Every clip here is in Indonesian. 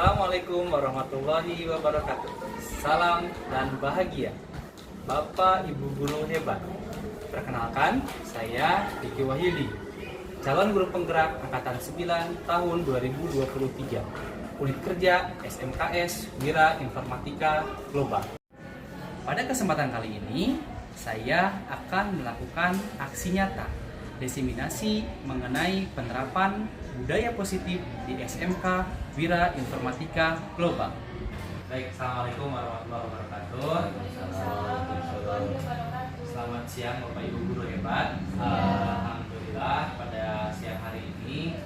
Assalamualaikum warahmatullahi wabarakatuh. Salam dan bahagia Bapak Ibu guru hebat. Perkenalkan, saya Diki Wahyudi, calon guru penggerak angkatan 9 tahun 2023, unit kerja SMKS Wira Informatika Global. Pada kesempatan kali ini, saya akan melakukan aksi nyata diseminasi mengenai penerapan budaya positif di SMK Wira Informatika Global. Baik, Assalamualaikum warahmatullahi wabarakatuh. Selamat siang Bapak Ibu guru hebat. Alhamdulillah pada siang hari ini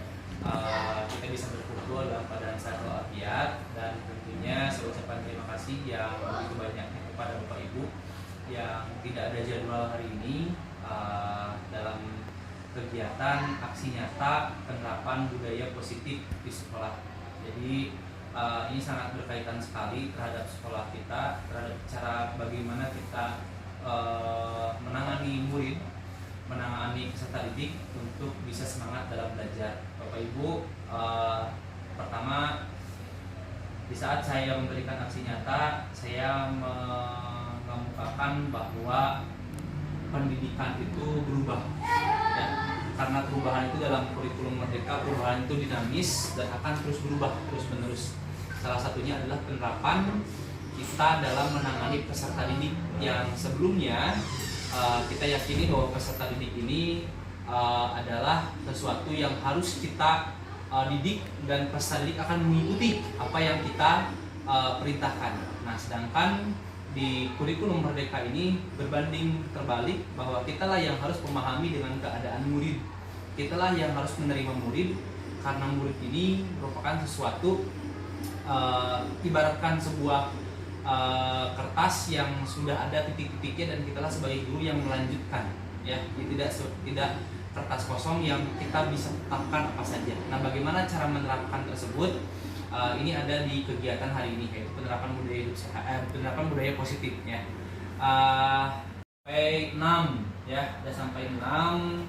kita bisa berkumpul dalam keadaan sehat walafiat, dan tentunya saya ucapkan terima kasih yang begitu banyaknya kepada Bapak Ibu yang tidak ada jadwal hari ini dalam kegiatan aksi nyata penerapan budaya positif di sekolah. Jadi ini sangat berkaitan sekali terhadap sekolah kita, terhadap cara bagaimana kita menangani murid, menangani peserta didik untuk bisa semangat dalam belajar. Bapak Ibu, pertama di saat saya memberikan aksi nyata, saya mengemukakan bahwa pendidikan itu berubah. Ya, karena perubahan itu dalam kurikulum Merdeka, perubahan itu dinamis dan akan terus berubah terus-menerus. Salah satunya adalah penerapan kita dalam menangani peserta didik yang sebelumnya kita yakini bahwa peserta didik ini adalah sesuatu yang harus kita didik, dan peserta didik akan mengikuti apa yang kita perintahkan. Nah, sedangkan di kurikulum Merdeka ini berbanding terbalik, bahwa kitalah yang harus memahami dengan keadaan murid, kitalah yang harus menerima murid, karena murid ini merupakan sesuatu ibaratkan sebuah kertas yang sudah ada titik-titiknya, dan kitalah sebagai guru yang melanjutkan, ya, tidak kertas kosong yang kita bisa tetapkan apa saja. Nah, bagaimana cara menerapkan tersebut? Ini ada di kegiatan hari ini, yaitu penerapan budaya hidup sehat, penerapan budaya positif, ya. Sampai 6, ya, ada sampai 6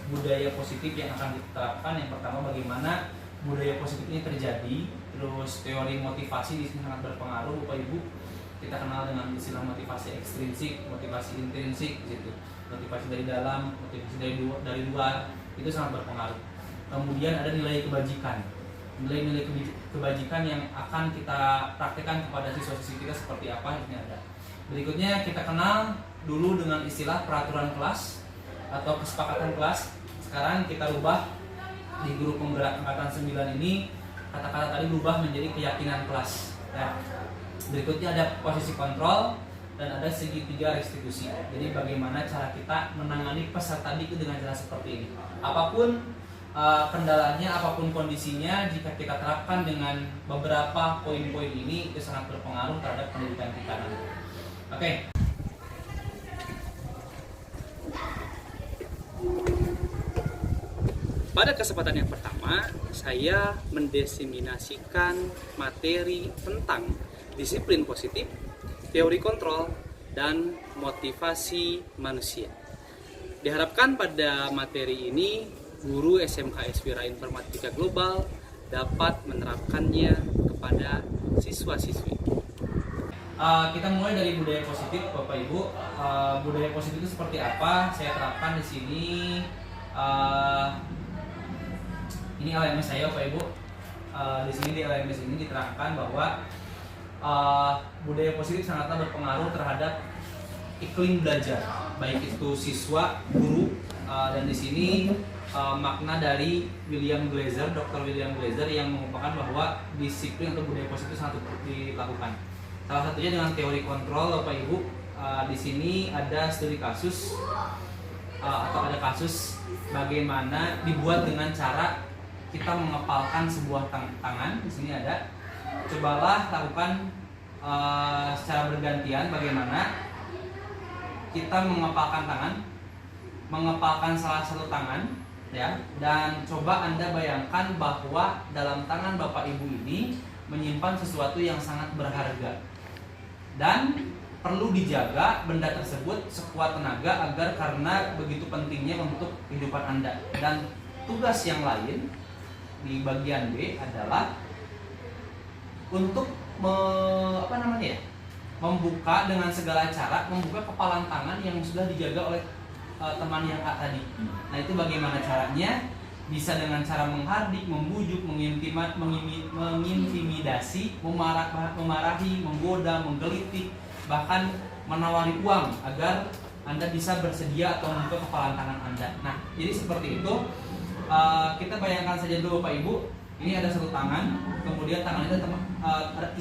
budaya positif yang akan diterapkan. Yang pertama, bagaimana budaya positif ini terjadi. Terus teori motivasi di sini sangat berpengaruh, Bapak Ibu. Kita kenal dengan istilah motivasi ekstrinsik, motivasi intrinsik, gitu. Motivasi dari dalam, motivasi dari luar, itu sangat berpengaruh. Kemudian ada nilai kebajikan. Nilai-nilai kebajikan yang akan kita praktekkan kepada siswa-siswi kita seperti apa, ini ada. Berikutnya kita kenal dulu dengan istilah peraturan kelas atau kesepakatan kelas. Sekarang kita rubah di guru penggerak angkatan 9 ini, kata-kata tadi berubah menjadi keyakinan kelas, ya. Berikutnya ada posisi kontrol dan ada segitiga restitusi. Jadi bagaimana cara kita menangani peserta didik dengan cara seperti ini. Apapun kendalanya, apapun kondisinya, jika kita terapkan dengan beberapa poin-poin ini, itu sangat berpengaruh terhadap pendidikan kita nanti. Oke. Pada kesempatan yang pertama, saya mendiseminasikan materi tentang disiplin positif, teori kontrol, dan motivasi manusia. Diharapkan pada materi ini guru SMKS Wira Informatika Global dapat menerapkannya kepada siswa-siswi. Kita mulai dari budaya positif, Bapak Ibu. Budaya positif itu seperti apa? Saya terapkan di sini. Ini LMS saya, Bapak Ibu. Di sini di LMS ini diterapkan bahwa budaya positif sangatlah berpengaruh terhadap iklim belajar, baik itu siswa, guru, dan di sini makna dari William Glaser, Dr. William Glaser, yang mengupakan bahwa disiplin atau budaya positif sangat dilakukan. Salah satunya dengan teori kontrol, Bapak Ibu. Di sini ada studi kasus atau ada kasus bagaimana dibuat dengan cara kita mengepalkan sebuah tangan. Di sini ada. Cobalah lakukan secara bergantian bagaimana kita mengepalkan tangan, mengepalkan salah satu tangan. Ya, dan coba Anda bayangkan bahwa dalam tangan Bapak Ibu ini menyimpan sesuatu yang sangat berharga, dan perlu dijaga benda tersebut sekuat tenaga agar, karena begitu pentingnya untuk kehidupan Anda. Dan tugas yang lain di bagian B adalah untuk apa namanya ya, membuka dengan segala cara, membuka kepalan tangan yang sudah dijaga oleh teman yang A tadi. Nah itu bagaimana caranya? Bisa dengan cara menghardik, membujuk, mengintimidasi, memarahi, menggoda, menggelitik, bahkan menawari uang agar Anda bisa bersedia atau membuka kepalan tangan Anda. Nah jadi seperti itu. Kita bayangkan saja dulu Bapak Ibu, ini ada satu tangan, kemudian tangan itu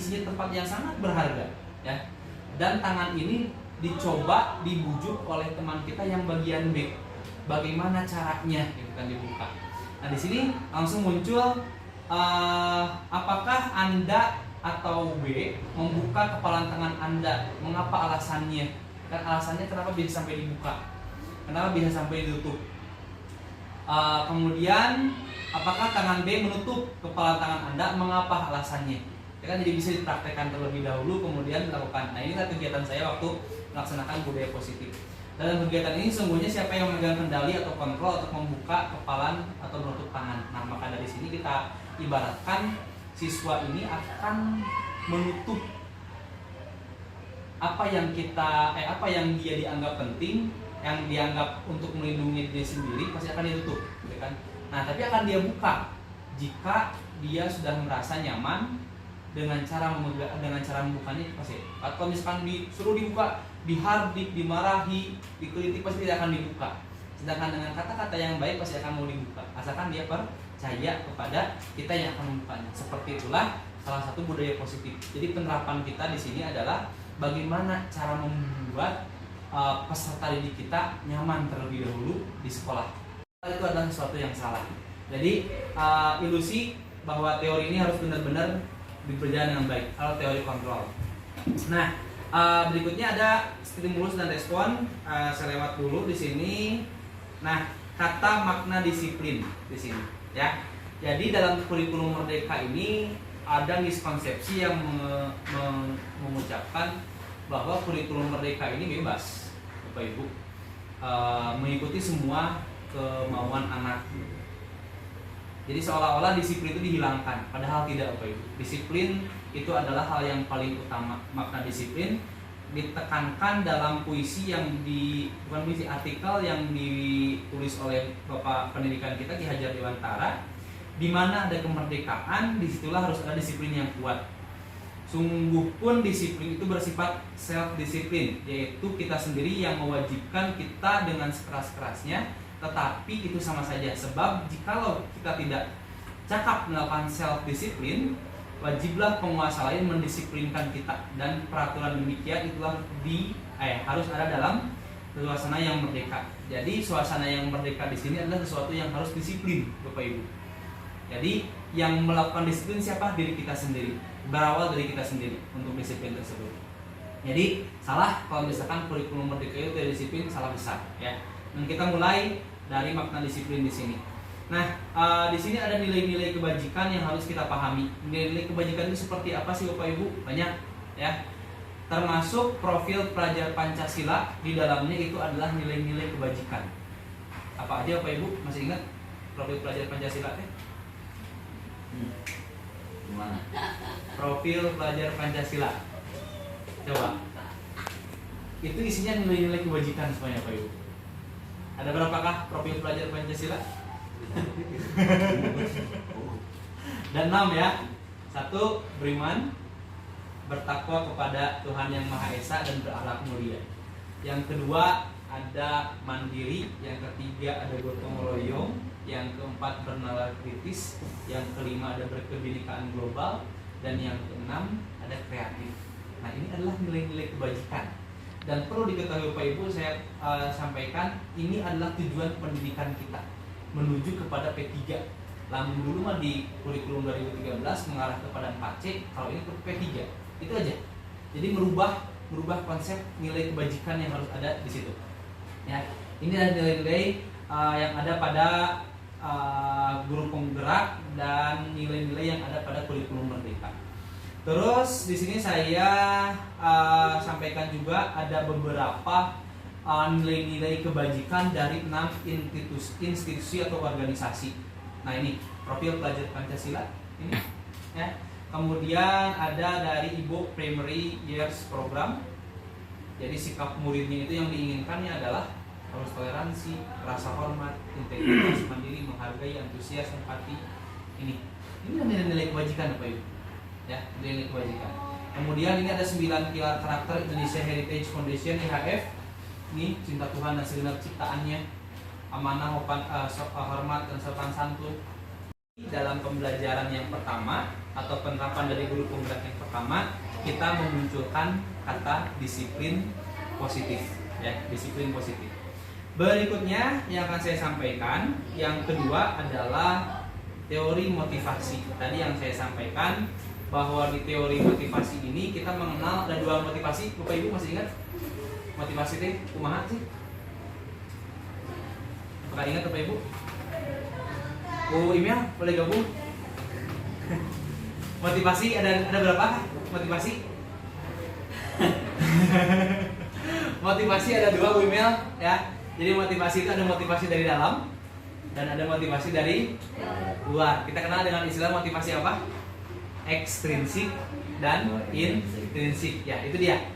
isinya tempat yang sangat berharga, ya. Dan tangan ini dicoba dibujuk oleh teman kita yang bagian B. Bagaimana caranya gitu kan dibuka. Nah di sini langsung muncul apakah Anda atau B membuka kepalan tangan Anda? Mengapa alasannya? Dan alasannya kenapa bisa sampai dibuka? Kenapa bisa sampai ditutup? Kemudian apakah tangan B menutup kepala tangan Anda? Mengapa alasannya? Ya kan, jadi bisa dipraktekkan terlebih dahulu kemudian dilakukan. Nah inilah kegiatan saya waktu melaksanakan budaya positif. Dalam kegiatan ini sungguhnya siapa yang memegang kendali atau kontrol untuk membuka kepalan atau menutup tangan. Nah maka dari sini kita ibaratkan siswa ini akan menutup apa yang dia dianggap penting, yang dianggap untuk melindungi diri sendiri, pasti akan ditutup, gitu kan? Nah tapi akan dia buka jika dia sudah merasa nyaman dengan cara membukanya pasti. Atau misalkan disuruh dibuka, dihardik, dimarahi, dikritik, pasti tidak akan dibuka. Sedangkan dengan kata-kata yang baik pasti akan mau dibuka, asalkan dia percaya kepada kita yang akan membukanya. Seperti itulah salah satu budaya positif. Jadi penerapan kita di sini adalah bagaimana cara membuat peserta didik kita nyaman terlebih dahulu di sekolah. Itu adalah sesuatu yang salah. Jadi ilusi bahwa teori ini harus benar-benar berjalan dengan baik, atau teori kontrol. Nah, berikutnya ada stimulus dan respon. Saya lewat dulu di sini. Nah, kata makna disiplin di sini, ya. Jadi dalam kurikulum Merdeka ini ada miskonsepsi yang mengucapkan bahwa kurikulum Merdeka ini bebas, Bapak Ibu, mengikuti semua kemauan anak. Jadi seolah-olah disiplin itu dihilangkan, padahal tidak, Bapak Ibu. Disiplin itu adalah hal yang paling utama. Makna disiplin ditekankan dalam puisi artikel yang ditulis oleh Bapak Pendidikan kita Ki Hajar Dewantara. Di mana ada kemerdekaan, disitulah harus ada disiplin yang kuat. Sungguh pun disiplin itu bersifat self disiplin, yaitu kita sendiri yang mewajibkan kita dengan sekeras-kerasnya. Tetapi itu sama saja, sebab jikalau kita tidak cakap melakukan self disiplin, wajiblah penguasa lain mendisiplinkan kita, dan peraturan demikian itulah harus ada dalam suasana yang merdeka. Jadi suasana yang merdeka di sini adalah sesuatu yang harus disiplin, Bapak Ibu. Jadi yang melakukan disiplin siapa? Diri kita sendiri. Berawal dari kita sendiri untuk disiplin tersebut. Jadi salah kalau misalkan kurikulum merdeka itu dari disiplin, salah besar, ya. Dan kita mulai dari makna disiplin di sini. Nah, di sini ada nilai-nilai kebajikan yang harus kita pahami. Nilai-nilai kebajikan itu seperti apa sih Bapak Ibu? Banyak, ya. Termasuk profil pelajar Pancasila, di dalamnya itu adalah nilai-nilai kebajikan. Apa aja Bapak Ibu? Masih ingat profil pelajar Pancasila teh? Gimana? Profil pelajar Pancasila. Coba. Itu isinya nilai-nilai kebajikan semuanya Bapak Ibu. Ada berapakah profil pelajar Pancasila? Dan 6 ya. 1. Beriman, bertakwa kepada Tuhan Yang Maha Esa dan berakhlak mulia. Yang kedua ada mandiri, yang ketiga ada gotong royong, yang keempat bernalar kritis, yang kelima ada berkebinekaan global, dan yang keenam ada kreatif. Nah ini adalah nilai-nilai kebajikan. Dan perlu diketahui Bapak Ibu, saya sampaikan ini adalah tujuan pendidikan kita menuju kepada P3. Lamun dulu mah di kurikulum 2013 mengarah kepada 4C, kalau ini ke P3. Itu aja. Jadi merubah konsep nilai kebajikan yang harus ada di situ. Ya, ini adalah nilai-nilai yang ada pada guru penggerak dan nilai-nilai yang ada pada kurikulum Merdeka. Terus di sini saya sampaikan juga ada beberapa nilai-nilai kebajikan dari 6 institusi atau organisasi. Nah ini profil pelajar Pancasila ini, ya. Kemudian ada dari Ibu Primary Years Program. Jadi sikap muridnya itu yang diinginkannya adalah harus toleransi, rasa hormat, integritas, mandiri, menghargai, antusias, empati. Ini nilai-nilai kebajikan Bapak Ibu. Ya, nilai kebajikan. Kemudian ini ada 9 pilar karakter Indonesia Heritage Foundation IHF. Ini cinta Tuhan dan segenap ciptaannya, amanah, hormat dan sopan santun. Dalam pembelajaran yang pertama atau penerapan dari guru penggerak yang pertama, kita memunculkan kata disiplin positif, ya, disiplin positif. Berikutnya yang akan saya sampaikan, yang kedua adalah teori motivasi. Tadi yang saya sampaikan bahwa di teori motivasi ini kita mengenal ada 2 motivasi. Bapak Ibu masih ingat? Motivasi itu kumaha sih? Apakah ingat Bapak Ibu? Email boleh gabung. Motivasi ada berapa? Motivasi? Motivasi ada 2 email ya. Jadi motivasi itu ada motivasi dari dalam dan ada motivasi dari luar. Kita kenal dengan istilah motivasi apa? Ekstrinsik dan intrinsik. Ya, itu dia.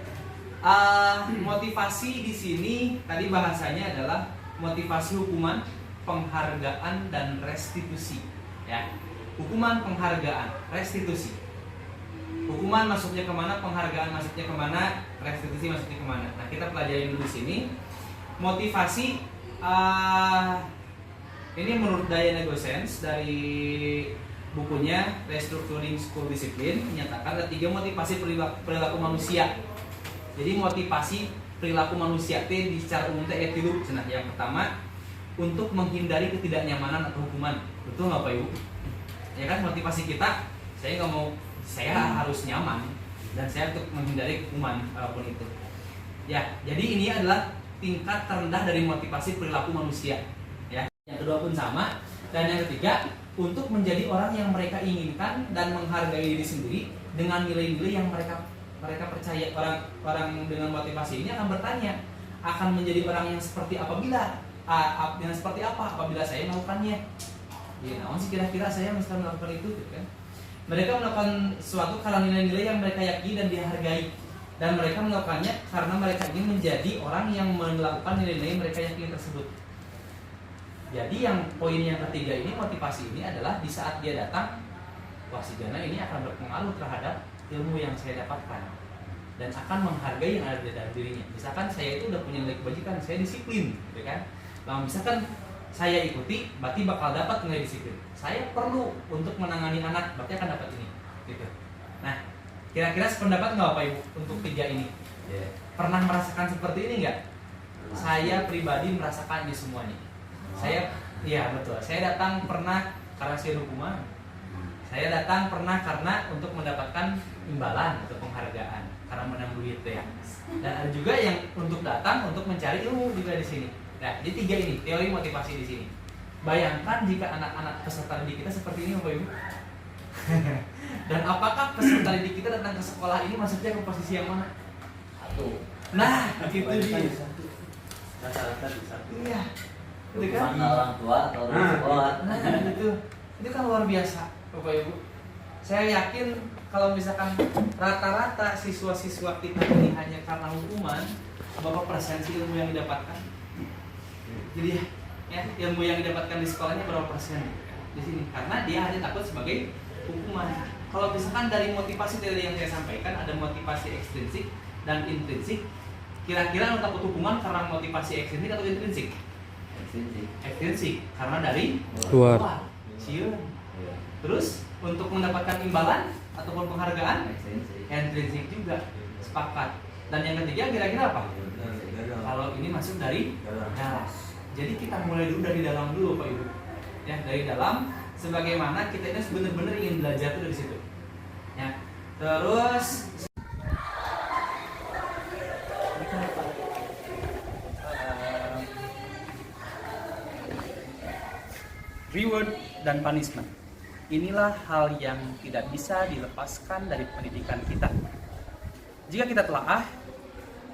Motivasi di sini tadi bahasanya adalah motivasi hukuman, penghargaan dan restitusi, ya. Hukuman, penghargaan, restitusi. Hukuman masuknya kemana, penghargaan masuknya kemana, restitusi masuknya kemana. Nah, kita pelajari dulu di sini. Motivasi ini menurut Diana Gosens dari bukunya Restructuring School Discipline menyatakan ada 3 motivasi perilaku manusia. Jadi motivasi perilaku manusia itu secara umum itu tilu. Nah, yang pertama untuk menghindari ketidaknyamanan atau hukuman. Betul nggak Pak Ibu? Ya kan, motivasi kita, saya nggak mau, saya harus nyaman dan saya untuk menghindari hukuman apapun itu. Ya, jadi ini adalah tingkat terendah dari motivasi perilaku manusia. Ya, yang kedua pun sama, dan yang ketiga untuk menjadi orang yang mereka inginkan dan menghargai diri sendiri dengan nilai-nilai yang mereka percaya. Orang dengan motivasi ini akan bertanya, akan menjadi orang yang seperti apabila saya melakukannya. Ya, namun sih kira-kira saya mesti melakukan itu, gitu kan? Mereka melakukan sesuatu karena nilai-nilai yang mereka yakini dan dihargai, dan mereka melakukannya karena mereka ingin menjadi orang yang melakukan nilai-nilai mereka yakini tersebut. Jadi yang poin yang ketiga ini, motivasi ini adalah di saat dia datang, wah si Jana ini akan berpengaruh terhadap ilmu yang saya dapatkan dan akan menghargai yang ada di dalam dirinya. Misalkan saya itu udah punya nilai kebajikan, saya disiplin, gitu kan? Nah, misalkan saya ikuti, berarti bakal dapat nilai disiplin. Saya perlu untuk menangani anak, berarti akan dapat ini, gitu. Nah, kira-kira sependapat nggak Pak Ibu untuk 3 ini? Yeah. Pernah merasakan seperti ini nggak? Saya pribadi merasakannya semuanya. Saya, iya betul. Saya datang pernah karena saya hukuman. Saya datang pernah karena untuk mendapatkan imbalan atau penghargaan karena menang duit ya. Dan ada juga yang untuk datang untuk mencari ilmu juga di sini. Nah, di 3 ini teori motivasi di sini. Bayangkan jika anak-anak peserta didik kita seperti ini, Bapak Ibu. Dan apakah peserta didik kita datang ke sekolah ini maksudnya ke posisi yang mana? Satu. Nah, gitu dia. Rata-rata di satu. Iya. Itu kan orang tua atau orang sekolah. Nah, gitu. Itu kan luar biasa, Bapak Ibu. Saya yakin kalau misalkan rata-rata siswa-siswa kita ini hanya karena hukuman, berapa persen sih ilmu yang didapatkan? Jadi ya, ilmu yang didapatkan di sekolahnya berapa persen di sini? Karena dia hanya takut sebagai hukuman. Kalau misalkan dari motivasi tadi yang saya sampaikan ada motivasi ekstrinsik dan intrinsik. Kira-kira lo takut hukuman karena motivasi ekstrinsik atau intrinsik? Ekstrinsik karena dari luar. Siun. Terus untuk mendapatkan imbalan ataupun penghargaan intrinsik juga. Sepakat. Dan yang ketiga kira-kira apa? Kalau ini masuk dari dalam. Jadi kita mulai dulu dari dalam dulu Pak Ibu. Ya, dari dalam sebagaimana kita ini benar-benar ingin belajar itu dari situ. Ya. Terus reward dan punishment. Inilah hal yang tidak bisa dilepaskan dari pendidikan kita. Jika kita telaah,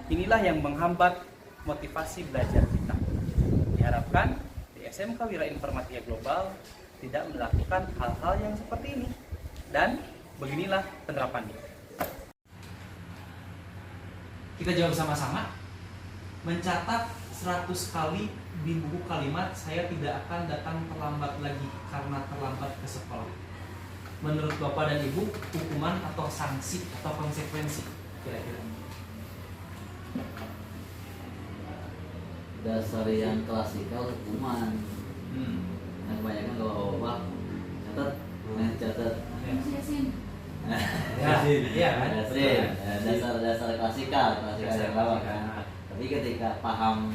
inilah yang menghambat motivasi belajar kita. Diharapkan di SMK Wira Informatika Global tidak melakukan hal-hal yang seperti ini dan Beginilah penerapannya. Kita jawab sama-sama. Mencatat 100 kali di buku kalimat saya tidak akan datang terlambat lagi karena terlambat ke sekolah. Menurut Bapak dan Ibu, hukuman atau sanksi atau konsekuensi kira-kira? Dasar yang klasikal hukuman. Nah, kebanyakan kalau bapak catat, Ya, dasar klasikal yang lama kan. Tapi ketika paham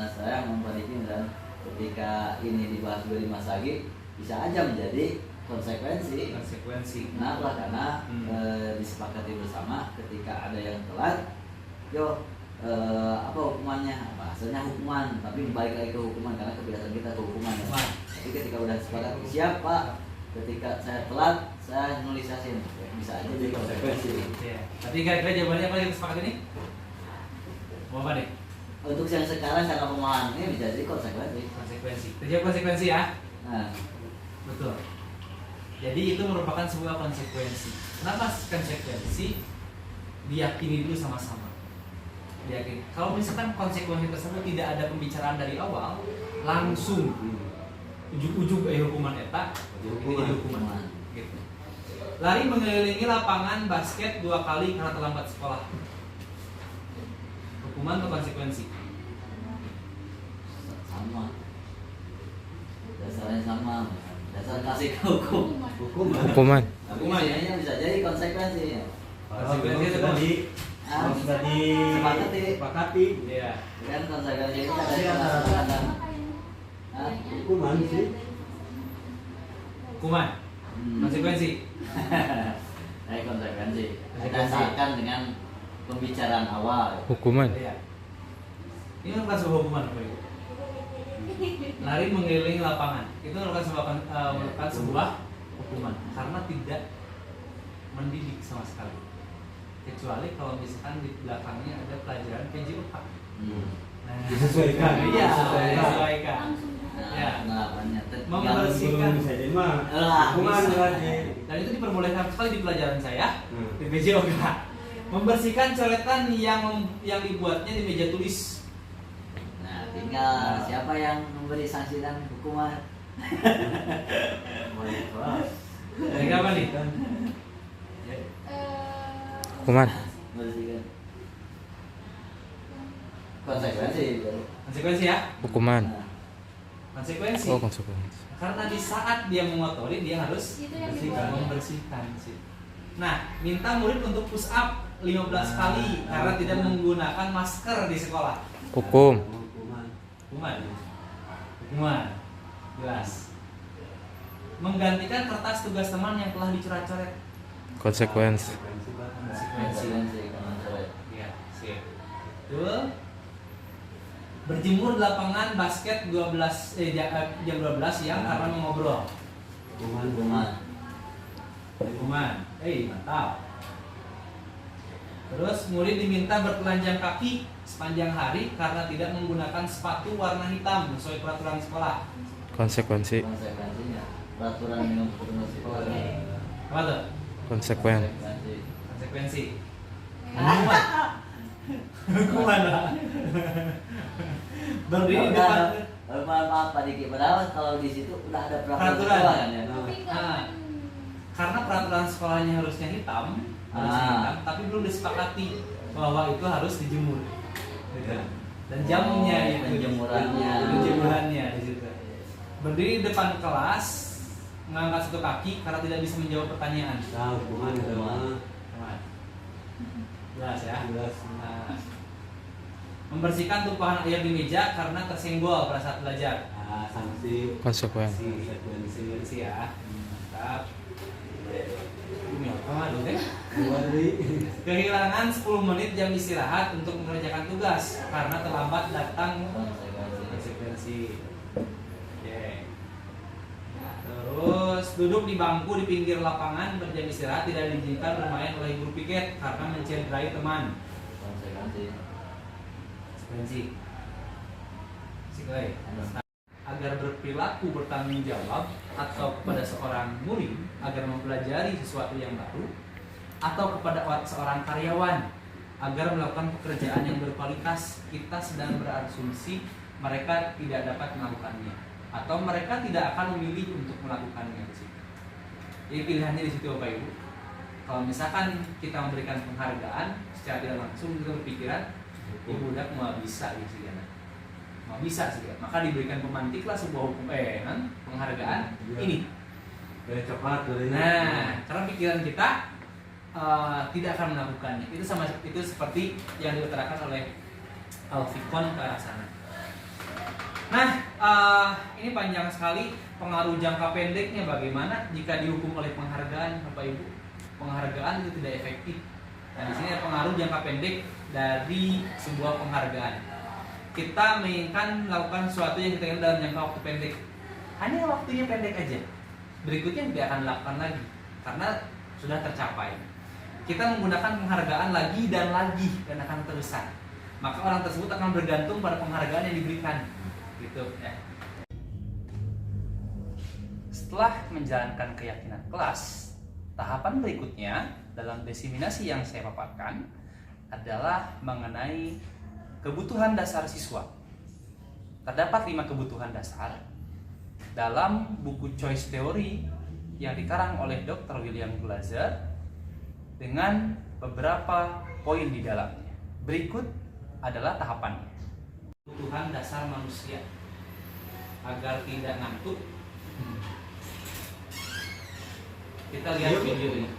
saya memperhatikan dan ketika ini dibahas juga di Mas Agi, bisa aja menjadi konsekuensi. Kenapa? Karena disepakati bersama ketika ada yang telat, apa hukumannya? Bahasanya hukuman, tapi balik lagi ke hukuman karena kebiasaan kita ke hukuman. Ya. Tapi ketika udah sepakat siapa, ketika saya telat, saya nulisasin, bisa aja jadi konsekuensi. Ya. Tapi kira-kira jawabannya apa yang sepakat ini? Mau apa nih? Untuk yang sekarang cara pemahamannya bisa jadi konsekuensi. Terjadi konsekuensi ya? Nah, betul. Jadi itu merupakan sebuah konsekuensi. Kenapa konsekuensi? Diyakini dulu sama-sama. Diyakini. Kalau misalkan konsekuensi tersebut tidak ada pembicaraan dari awal, langsung ujung-ujung hukuman eta, jadi hukuman. Gitu. Lari mengelilingi lapangan basket 2 kali karena terlambat sekolah. Hukuman atau konsekuensi? Sama. Dasarnya sama. Dasar kasih hukuman. Hukuman ya bisa jadi konsekuensi. Konsekuensi itu sudah disepakati. Iya. Kan konsekuensi itu ada Hukuman sih. Hukuman. Konsekuensi. Konsekuensi. Berdasarkan dengan pembicaraan awal. Hukuman. Iya. Ini merupakan sebuah hukuman, Bapak Ibu. Lari mengelilingi lapangan itu merupakan sebuah hukuman karena tidak mendidik sama sekali, kecuali kalau misalkan di belakangnya ada pelajaran PJUK. Nah, Disesuaikan. Iya, disesuaikan. Ya, membersihkan. Hukuman lagi. Dan itu diperbolehkan sekali di pelajaran saya di PJUK. Membersihkan coretan yang dibuatnya di meja tulis. Nah, tinggal siapa yang memberi sanksi dan hukuman. Dari apa nih? Hukuman. Membersihkan. Konsekuensi. Konsekuensi ya? Hukuman. Nah, Konsekuensi. Oh, konsekuensi. Karena di saat dia mengotori dia harus membersihkan sih. Nah, minta murid untuk push up 15 kali karena tidak menggunakan masker di sekolah. Hukum. Hukuman. Jelas. Menggantikan kertas tugas teman yang telah dicoret-coret. Konsekuensi. Konsekuensi. Iya, sip. Betul. Berjemur di lapangan basket jam 12 siang karena mengobrol. hukuman. Hukuman. Mantap. Terus murid diminta bertelanjang kaki sepanjang hari karena tidak menggunakan sepatu warna hitam sesuai peraturan sekolah. Konsekuensi. Konsekuensinya peraturan dengan peraturan sekolah. Apa tuh? Konsekuen. Konsekuensi. Hukuman. Hukuman lah. Berdiri di depan. Maaf Pak Diki, padahal kalau di situ udah ada peraturan Peraturan. sekolah kan ya. Nah, karena peraturan sekolahnya harusnya hitam, tapi belum disepakati bahwa itu harus dijemur. Gitu. Dan jamnya itu penjemurannya di situ. Berdiri di depan kelas, mengangkat satu kaki karena tidak bisa menjawab pertanyaan. Hukuman adalah Jelas ya. jelas. Nah, membersihkan tumpahan air di meja karena tersenggol pada saat belajar. Sanksi. Konsekuensi. Konsekuensi ya. Mantap. Ini apa dong deh? Kehilangan 10 menit jam istirahat untuk mengerjakan tugas karena terlambat datang. Konsekuensi. Oke. Terus duduk di bangku di pinggir lapangan berjam istirahat tidak diizinkan bermain oleh guru piket karena mencederai teman. Konsekuensi. Konsekuensi. Sikoi. agar berperilaku bertanggung jawab, atau kepada seorang murid agar mempelajari sesuatu yang baru, atau kepada seorang karyawan agar melakukan pekerjaan yang berkualitas, kita sedang berasumsi mereka tidak dapat melakukannya atau mereka tidak akan memilih untuk melakukannya di situ. Jadi pilihannya di situ Bapak Ibu. Kalau misalkan kita memberikan penghargaan secara tidak langsung, kita berpikiran ibu budak mau bisa gitu kan. Mau bisa sih, maka diberikan pemantiklah sebuah hukum penghargaan ini. Kayak coklat dari. Nah, karena pikiran kita tidak akan melakukannya. Itu seperti yang diutarakan oleh Alfikon ke arah sana. Nah, ini panjang sekali pengaruh jangka pendeknya bagaimana jika dihukum oleh penghargaan, Bapak Ibu. Penghargaan itu tidak efektif. Nah, di sini ada pengaruh jangka pendek dari sebuah penghargaan. Kita menginginkan melakukan sesuatu yang kita inginkan dalam jangka waktu pendek. Hanya waktunya pendek aja. Berikutnya tidak akan dilakukan lagi karena sudah tercapai. Kita menggunakan penghargaan lagi dan akan terusan. Maka orang tersebut akan bergantung pada penghargaan yang diberikan. Gitu ya. Setelah menjalankan keyakinan kelas, tahapan berikutnya dalam diseminasi yang saya paparkan adalah mengenai kebutuhan dasar siswa. Terdapat 5 kebutuhan dasar dalam buku Choice Theory yang dikarang oleh Dr. William Glasser dengan beberapa poin di dalamnya. Berikut adalah tahapannya. Kebutuhan dasar manusia agar tidak ngantuk. Kita lihat video ini.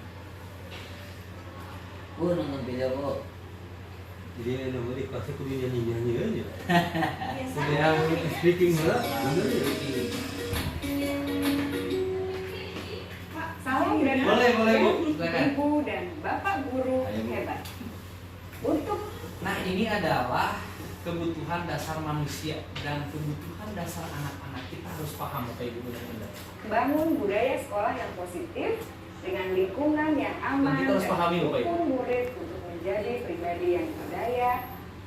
Bu, nonton video Bu. Jadi nomor di kelasnya kudu nyanyi aja. Biasa. Yang speaking lah. Pak, salam dan Boleh, Bu. Silakan. Ibu dan Bapak guru Ayo, Bu. hebat. Untuk Nah, ini adalah kebutuhan dasar manusia dan kebutuhan dasar anak-anak. Kita harus paham Bapak Ibu benar-benar. bangun budaya sekolah yang positif dengan lingkungan yang aman Dan kita harus pahami, Bapak Ibu. mendukung murid untuk menjadi pribadi yang berdaya,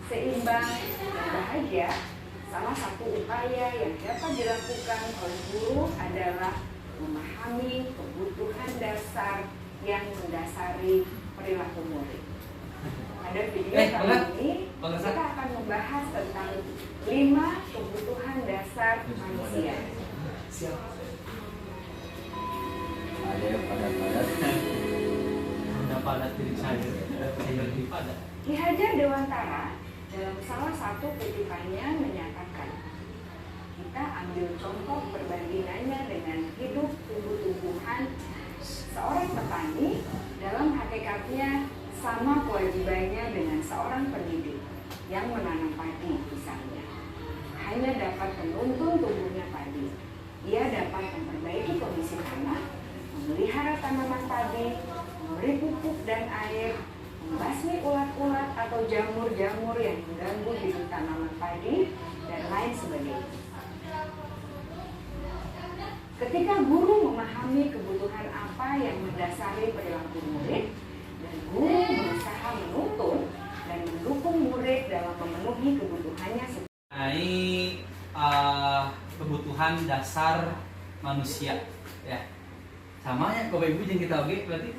seimbang, dan bahagia. Salah satu upaya yang dapat dilakukan oleh guru adalah memahami kebutuhan dasar yang mendasari perilaku murid. Pada video kali ini kita akan membahas tentang 5 kebutuhan dasar manusia. Siap. Ada yang padat-padat. Udah padat diri saya. Saya lebih padat. Ki Hajar Dewantara dalam salah satu kutipannya menyatakan, kita ambil contoh perbandingannya dengan hidup tumbuh-tumbuhan. Seorang petani dalam hakikatnya sama kewajibannya dengan seorang pendidik yang menanam padi misalnya. Hanya dapat menuntun tumbuhnya padi. Ia dapat memperbaiki kondisi tanah, memelihara tanaman padi, memberi pupuk dan air, membasmi ulat-ulat atau jamur-jamur yang mengganggu hidup tanaman padi, dan lain sebagainya. Ketika guru memahami kebutuhan apa yang mendasari perilaku murid, dan guru berusaha menuntun dan mendukung murid dalam memenuhi kebutuhannya. Nah, ini kebutuhan dasar manusia ya. Sama ya Bapak Ibu yang kita oke berarti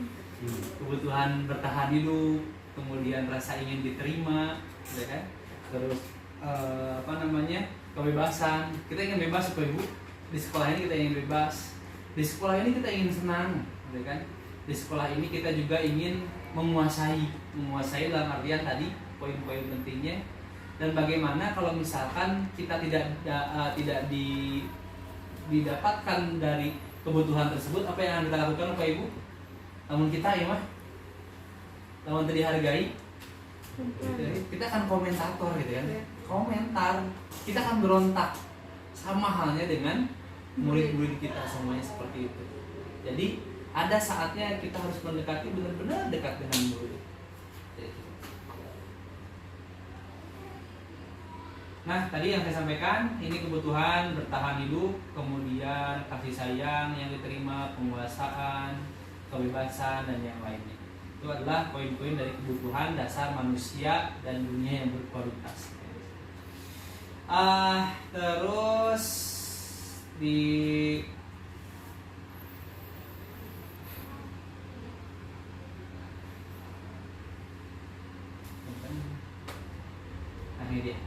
kebutuhan bertahan hidup, kemudian rasa ingin diterima, ya kan? Terus kebebasan. Kita ingin bebas Bapak Ibu. Di sekolah ini kita ingin bebas. Di sekolah ini kita ingin senang, ya kan? Di sekolah ini kita juga ingin menguasai dalam artian tadi poin-poin pentingnya. Dan bagaimana kalau misalkan kita tidak didapatkan dari kebutuhan tersebut, apa yang akan kita lakukan Bapak Ibu? Namun kita ya mah, namun dihargai, kita akan komentator gitu kan, komentar, kita akan berontak, sama halnya dengan murid-murid kita semuanya seperti itu. Jadi ada saatnya kita harus mendekati benar-benar dekat dengan murid. Nah, tadi yang saya sampaikan, ini kebutuhan bertahan hidup, kemudian kasih sayang yang diterima, penguasaan, kebebasan, dan yang lainnya. Itu adalah poin-poin dari kebutuhan dasar manusia dan dunia yang berkualitas. Terus di nah ini dia.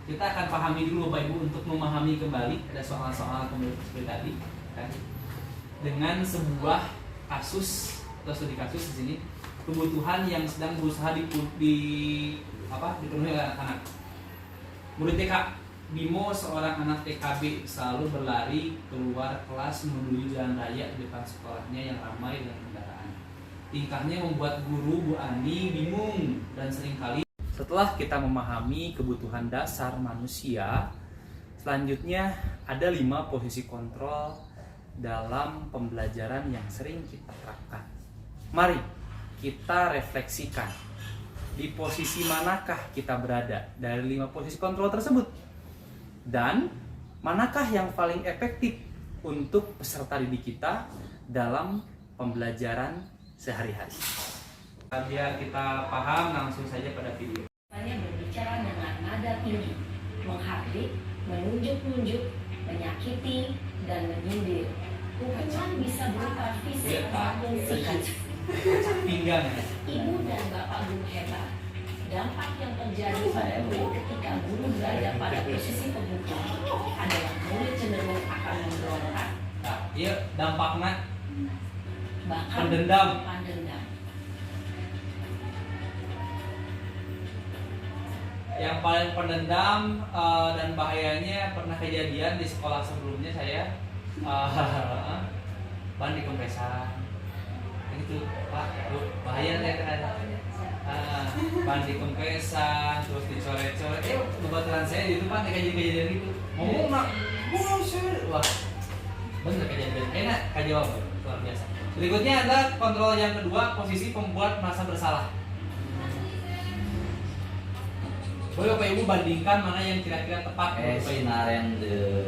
Kita akan pahami dulu Bapak Ibu untuk memahami kembali ada soal-soal seperti tadi kan. Dengan sebuah kasus atau studi kasus di sini kebutuhan yang sedang berusaha dipenuhi oleh anak-anak. Murid TK Bimo, seorang anak TKB, selalu berlari keluar kelas menuju jalan raya di depan sekolahnya yang ramai dengan kendaraan. Tingkahnya membuat guru Bu Ani bingung dan seringkali. Setelah kita memahami kebutuhan dasar manusia, selanjutnya ada 5 posisi kontrol dalam pembelajaran yang sering kita terapkan. Mari kita refleksikan di posisi manakah kita berada dari 5 posisi kontrol tersebut dan manakah yang paling efektif untuk peserta didik kita dalam pembelajaran sehari-hari. Biar kita paham, langsung saja pada video. Saya berbicara dengan nada tinggi, menghardik, menunjuk-nunjuk, menyakiti, dan menyindir. Hukuman bisa berupa fisik maupun psikis. Pinggang. Ibu dan bapak guru hebat. Dampak yang terjadi pada murid ketika guru berada pada posisi pemukul adalah murid cenderung akan memberontak. Nah, iya dampaknya Bahkan Pendendam. Pendendam. yang paling pendendam dan bahayanya pernah kejadian di sekolah sebelumnya saya ban dikempesan itu Pak Bu, bahaya ya kan ban dikempesan terus dicoret-coret kebetulan saya itu Pak kejadian gitu ngomong nak wah bener kejadian enak kajawab luar biasa. Berikutnya adalah kontrol yang kedua, posisi pembuat merasa bersalah. Boleh Bapak Ibu bandingkan mana yang kira-kira tepat menurut Bapak Ibu.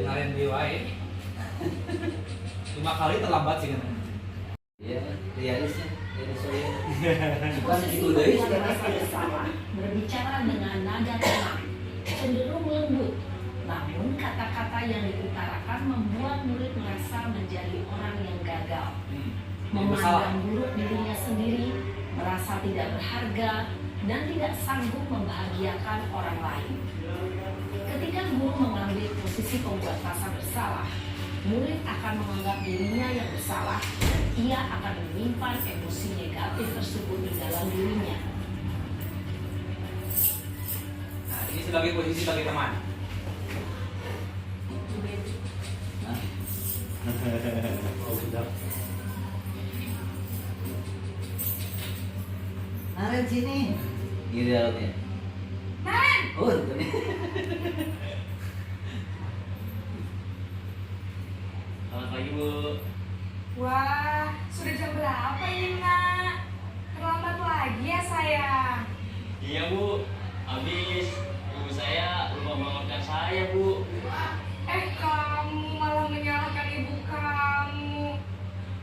Naren wae. 5 kali terlambat sih kan. Iya, realisnya. Bukan itu dari merasa bersalah, berbicara dengan nada tenang, cenderung lembut. Namun kata-kata yang diutarakan membuat murid merasa menjadi orang yang gagal. Memandang buruk dirinya sendiri, merasa tidak berharga, dan tidak sanggup membahagiakan orang lain. Ketika guru mengambil posisi pembuat rasa bersalah, murid akan menganggap dirinya yang bersalah dan ia akan menyimpan emosi negatif tersebut di dalam dirinya. Nah, ini sebagai posisi sebagai teman. Oh, sudah. Naren sini. Gini ya. Naren! Oh, ini. Selamat pagi Bu. Wah, sudah jam berapa ini nak? Terlambat lagi ya sayang. Iya Bu, habis ibu saya lupa bangunkan saya Bu. Kamu malah menyalahkan ibu kamu.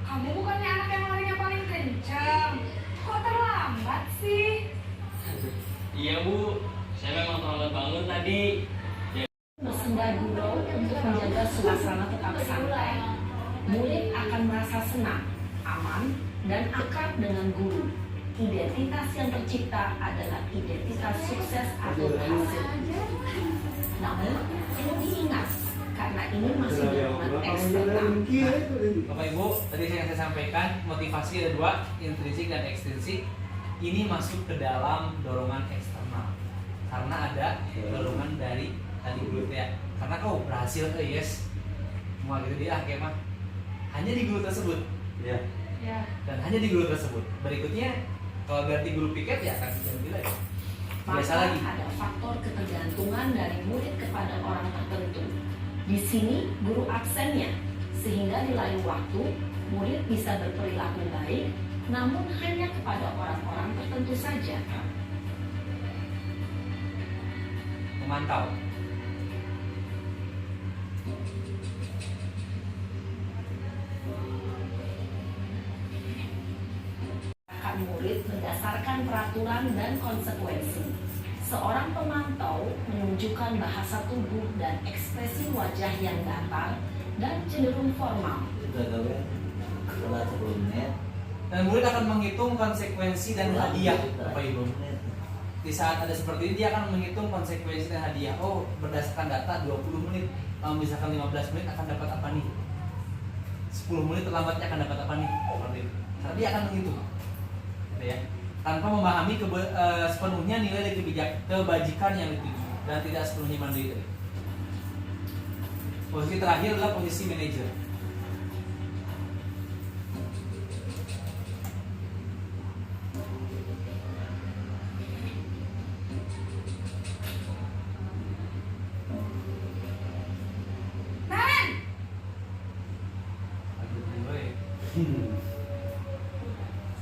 Kamu bukannya anak yang larinya paling kencang. Kok terlambat sih? Iya Bu, saya memang terlambat bangun tadi. Bersenda gurau untuk menjaga suasana tetap santai. Murid akan merasa senang, aman, dan akrab dengan guru. Identitas yang tercipta adalah identitas sukses atau berhasil. Namun, perlu diingat, karena ini masih dorongan eksternal. Bapak Ibu, tadi yang saya sampaikan motivasi ada 2, intrinsik dan ekstrinsik. Ini masuk ke dalam dorongan eksternal. Karena ada dorongan dari tadi guru ya. Karena kau berhasil yes. Semua gitu dia mah hanya di guru tersebut. Ya. Ya. Dan hanya di guru tersebut. Berikutnya kalau ganti guru piket ya akan ganti lagi. Biasa lagi. Ada faktor ketergantungan dari murid kepada orang tertentu. Di sini guru absennya, sehingga di lain waktu murid bisa berperilaku baik, namun hanya kepada orang-orang tertentu saja. Nah, memantau. Akan murid berdasarkan peraturan dan konsekuensi. Seorang pemantau menunjukkan bahasa tubuh dan ekspresi wajah yang datar dan cenderung formal. Itu gawe setelah 10 menit. Dan murid akan menghitung konsekuensi dan hadiah, Bapak Ibu. Di saat ada seperti ini, dia akan menghitung konsekuensi dan hadiah. Oh, berdasarkan data 20 menit, misalkan 15 menit akan dapat apa nih? 10 menit terlambatnya akan dapat apa nih? Seperti itu. Karena dia akan menghitung. Gitu ya. Tanpa memahami sepenuhnya nilai dari kebajikan yang dituju dan tidak sepenuhnya mandiri. Posisi terakhir adalah posisi manajer. Naren,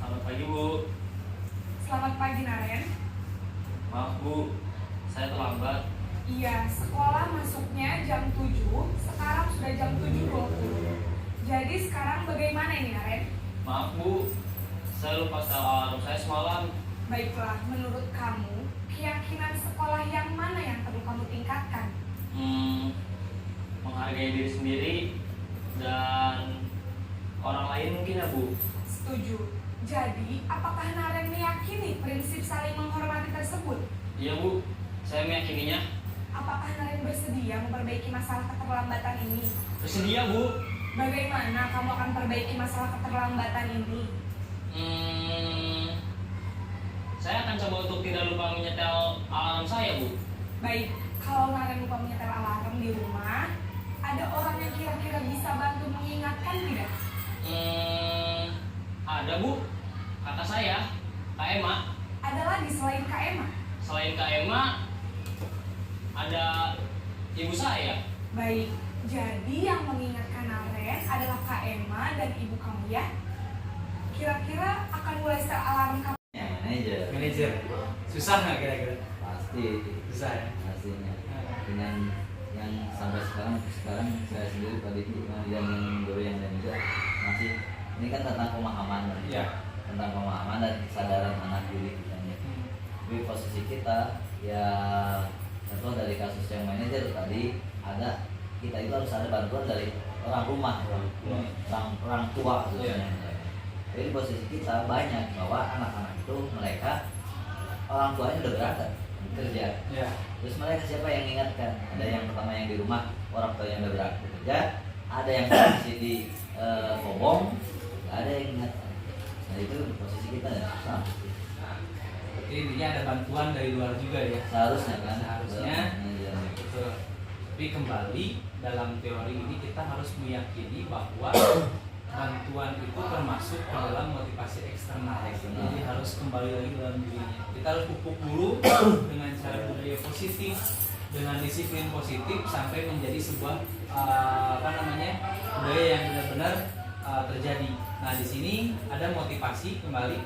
Selamat pagi Bu. selamat pagi Naren. Maaf Bu, saya terlambat. Iya, sekolah masuknya jam 7, sekarang sudah jam 7.20. Jadi sekarang bagaimana ini Naren? Maaf Bu, saya lupa setel alarm saya semalam. Baiklah, menurut kamu, keyakinan sekolah yang mana yang perlu kamu tingkatkan? Menghargai diri sendiri dan orang lain mungkin ya Bu. Setuju. Jadi, apakah Naren meyakini prinsip saling menghormati tersebut? Iya Bu, saya meyakininya. Apakah Naren bersedia memperbaiki masalah keterlambatan ini? Bersedia Bu. Bagaimana kamu akan perbaiki masalah keterlambatan ini? Saya akan coba untuk tidak lupa menyetel alarm saya Bu. Baik, kalau Naren lupa menyetel alarm di rumah, ada orang yang kira-kira bisa bantu mengingatkan tidak? Ada Bu, kakak saya, Kak Emma. Ada lagi selain Kak Emma? Selain Kak Emma, ada ibu saya. Baik, jadi yang mengingatkan Naren adalah Kak Emma dan ibu kamu ya? Kira-kira akan mulai setel alarm kamu? Ya, manajer. Susah nggak kira-kira? Pasti Susah ya. pastinya. Dengan yang sampai sekarang saya sendiri tadi dan yang guru yang lain juga masih ini kan tentang pemahaman Iya. tentang pemahaman dan kesadaran anak didik kita. Tapi posisi kita ya contoh dari kasus yang manajer tadi ada kita itu harus ada bantuan dari orang rumah, orang tua khususnya. Jadi di posisi kita banyak bahwa anak-anak itu mereka orang tuanya udah berangkat kerja. Ya. Terus mereka siapa yang mengingatkan? Ada yang pertama yang di rumah orang tua yang udah berangkat kerja, ada yang posisi di kobong, nggak ada yang ingatkan. Nah itu posisi kita ya susah. Jadi intinya ada bantuan dari luar juga ya. Seharusnya kan. Seharusnya. Iya. Betul. Tapi kembali dalam teori ini kita harus meyakini bahwa bantuan itu termasuk ke dalam motivasi eksternal. Jadi harus kembali lagi dalam dirinya. Kita harus pupuk dulu dengan cara budaya positif, dengan disiplin positif sampai menjadi sebuah budaya yang benar-benar terjadi. Nah di sini ada motivasi kembali,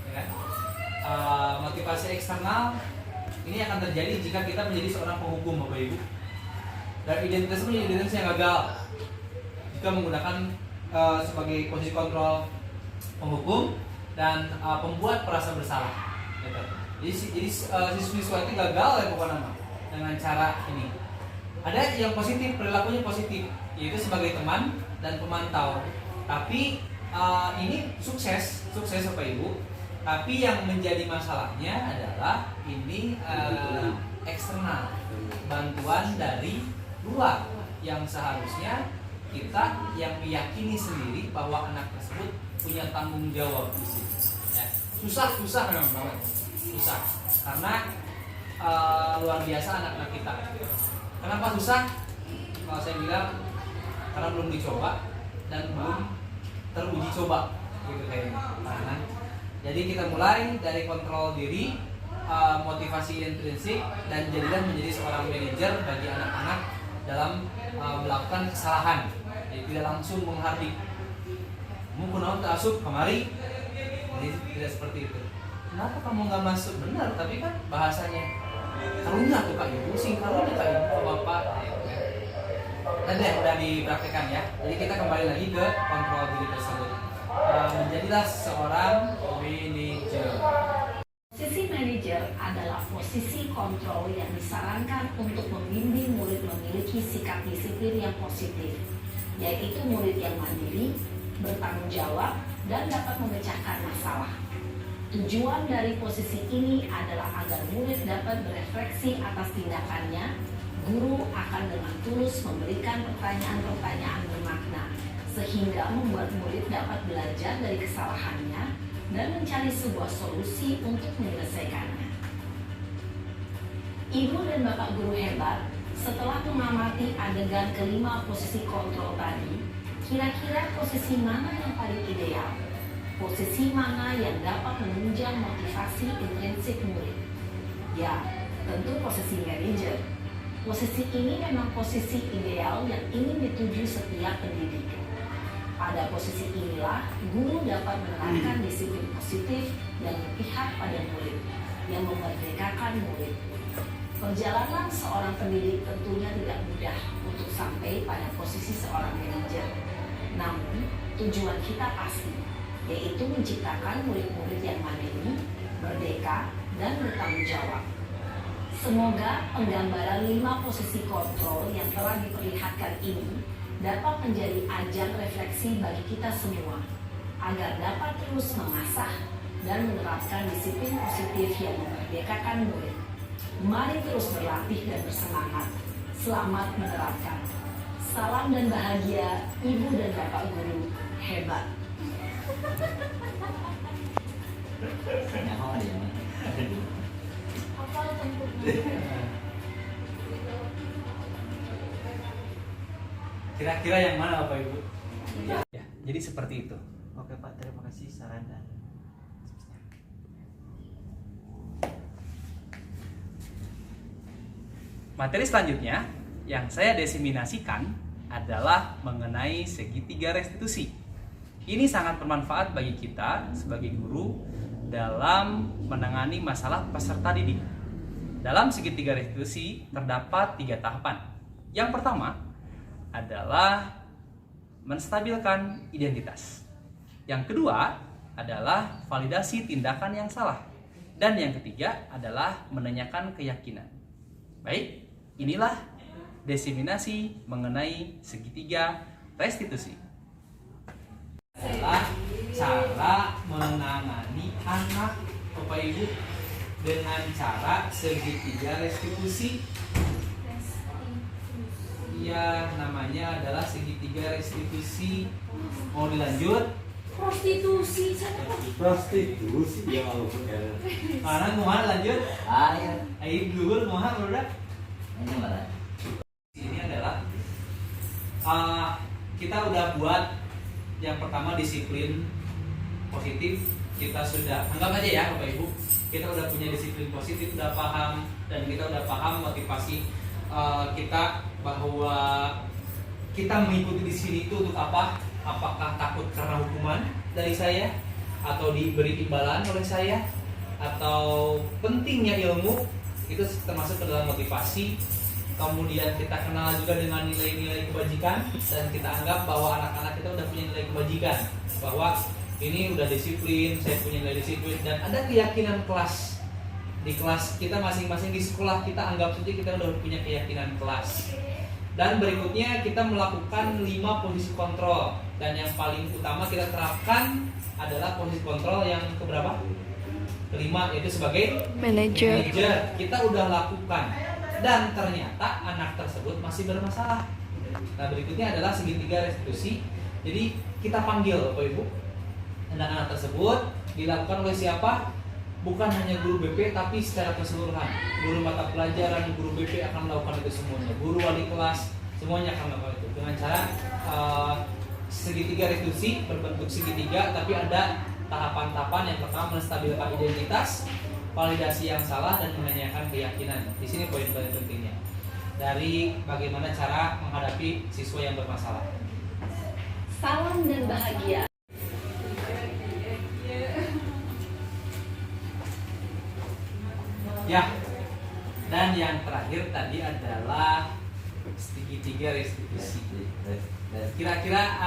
ya kan? Motivasi eksternal ini akan terjadi jika kita menjadi seorang penghukum, Bapak Ibu. Dan identitas menjadi identitas yang gagal jika menggunakan sebagai posisi kontrol penghukum dan pembuat perasa bersalah. Jadi siswa itu gagal ya pokoknya dengan cara ini. Ada yang positif, perilakunya positif, yaitu sebagai teman dan pemantau. Tapi ini sukses Bapak Ibu. Tapi yang menjadi masalahnya adalah ini eksternal, bantuan dari luar yang seharusnya kita yang meyakini sendiri bahwa anak tersebut punya tanggung jawab di sini. Ya. Susah memang banget, susah karena luar biasa anak-anak kita. Kenapa susah? Kalau saya bilang karena belum dicoba dan belum teruji coba, gitu kayaknya. Nah, jadi kita mulai dari kontrol diri, motivasi intrinsik, dan jadilah menjadi seorang manajer bagi anak-anak dalam melakukan kesalahan. Jadi tidak langsung menghardik. Kamu kunaon teu asup kamari? Jadi tidak seperti itu. Kenapa kamu nggak masuk? Benar, tapi kan bahasanya karunya tuh kak ibu, sing karunya kak ibu ke bapak. Dan udah dipraktekkan ya. Jadi kita kembali lagi ke kontrol diri tersebut. Menjadilah seorang manajer. Sisi manajer adalah posisi kontrol yang disarankan untuk membimbing murid memiliki sikap disiplin yang positif, yaitu murid yang mandiri, bertanggung jawab, dan dapat memecahkan masalah. Tujuan dari posisi ini adalah agar murid dapat berefleksi atas tindakannya. Guru akan dengan tulus memberikan pertanyaan-pertanyaan bermakna, sehingga membuat murid dapat belajar dari kesalahannya dan mencari sebuah solusi untuk menyelesaikannya. Ibu dan Bapak guru hebat, setelah mengamati adegan kelima posisi kontrol tadi, kira-kira posisi mana yang paling ideal? Posisi mana yang dapat menunjang motivasi intrinsik murid? Ya, tentu posisi manajer. Posisi ini memang posisi ideal yang ingin dituju setiap pendidik. Pada posisi inilah, guru dapat menerapkan disiplin positif dan berpihak pada murid, yang memerdekakan murid. Perjalanan seorang pendidik tentunya tidak mudah untuk sampai pada posisi seorang manajer. Namun, tujuan kita pasti, yaitu menciptakan murid-murid yang mandiri, merdeka, dan bertanggung jawab. Semoga penggambaran 5 posisi kontrol yang telah diperlihatkan ini dapat menjadi ajang refleksi bagi kita semua, agar dapat terus mengasah dan menerapkan disiplin positif yang memerdekakan murid. Mari terus berlatih dan bersemangat. Selamat menerapkan. Salam dan bahagia, Ibu dan Bapak guru hebat. Kira-kira yang mana Bapak Ibu? Ya, jadi seperti itu. Oke Pak, terima kasih saran dan Materi selanjutnya yang saya diseminasikan adalah mengenai segitiga restitusi. Ini sangat bermanfaat bagi kita sebagai guru dalam menangani masalah peserta didik. Dalam segitiga restitusi terdapat 3 tahapan. Yang pertama adalah menstabilkan identitas. Yang kedua adalah validasi tindakan yang salah. Dan yang ketiga adalah menanyakan keyakinan. Baik, inilah diseminasi mengenai segitiga restitusi. Adalah cara menangani anak Bapak Ibu dengan cara segitiga restitusi. Ya, namanya adalah segitiga restitusi. Mau dilanjut? Prostitusi, Prostitusi ya Allah. Mana mau lanjut? ayo. Ayo dulu mau udah. Ini mana? Ini adalah kita udah buat yang pertama disiplin positif. Kita sudah anggap aja ya Bapak Ibu, kita udah punya disiplin positif, udah paham, dan kita udah paham motivasi kita bahwa kita mengikuti di sini itu untuk apa? Apakah takut karena hukuman dari saya, atau diberi imbalan oleh saya, atau pentingnya ilmu? Itu termasuk ke dalam motivasi. Kemudian kita kenal juga dengan nilai-nilai kebajikan, dan kita anggap bahwa anak-anak kita udah punya nilai kebajikan, bahwa ini udah disiplin, saya punya nilai disiplin, dan ada keyakinan kelas. Di kelas kita masing-masing, di sekolah kita anggap saja kita udah punya keyakinan kelas. Dan berikutnya kita melakukan 5 posisi kontrol, dan yang paling utama kita terapkan adalah posisi kontrol yang keberapa? Kelima, yaitu sebagai manajer. Kita udah lakukan, dan ternyata anak tersebut masih bermasalah. Nah, berikutnya adalah segitiga restitusi. Jadi kita panggil Bapak Ibu, anak-anak tersebut dilakukan oleh siapa? Bukan hanya guru BP, tapi secara keseluruhan. Guru mata pelajaran, guru BP akan melakukan itu semuanya. Guru wali kelas, semuanya akan melakukan itu. Dengan cara segitiga restitusi, berbentuk segitiga, tapi ada tahapan-tahapan. Yang pertama menstabilkan identitas, validasi yang salah, dan menanyakan keyakinan. Di sini poin paling pentingnya. Dari bagaimana cara menghadapi siswa yang bermasalah. Salam dan bahagia. Ya, dan yang terakhir tadi adalah segitiga restitusi. Kira-kira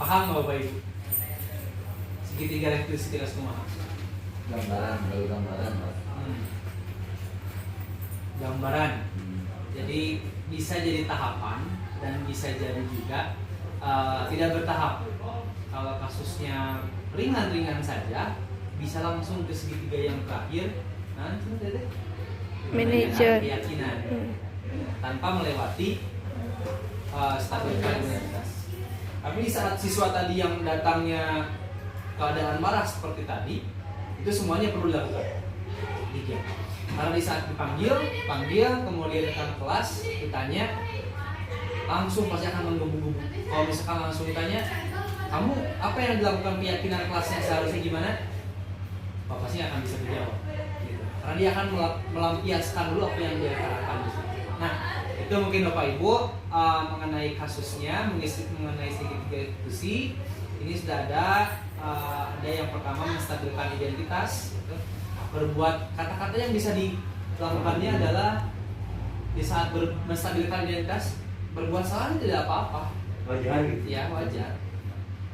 paham nggak Bapak Ibu? Segitiga restitusi kita semua. baru gambaran Pak. Gambaran. Jadi bisa jadi tahapan dan bisa jadi juga tidak bertahap. Kalau kasusnya ringan-ringan saja bisa langsung ke segitiga yang terakhir. Nah, Manajer. Keyakinan tanpa melewati stabilitas identitas. Tapi di saat siswa tadi yang datangnya keadaan marah seperti tadi, itu semuanya perlu dilakukan. Karena di saat panggil, kemudian datang kelas, ditanya, langsung pasti akan menggebu-gebu. Kalau misalkan langsung ditanya, kamu apa yang dilakukan keyakinan kelasnya seharusnya gimana? Pak pasti akan bisa menjawab. Gitu. Karena dia akan melampiaskan dulu apa yang dia katakan. Nah, itu mungkin Bapak Ibu mengenai kasusnya, mengenai segitiga institusi. Ini sudah ada yang pertama menstabilkan identitas. Gitu. Berbuat kata-kata yang bisa dilakukannya adalah di saat menstabilkan identitas, berbuat salah tidak apa-apa. Wajar gitu. Ya, wajar.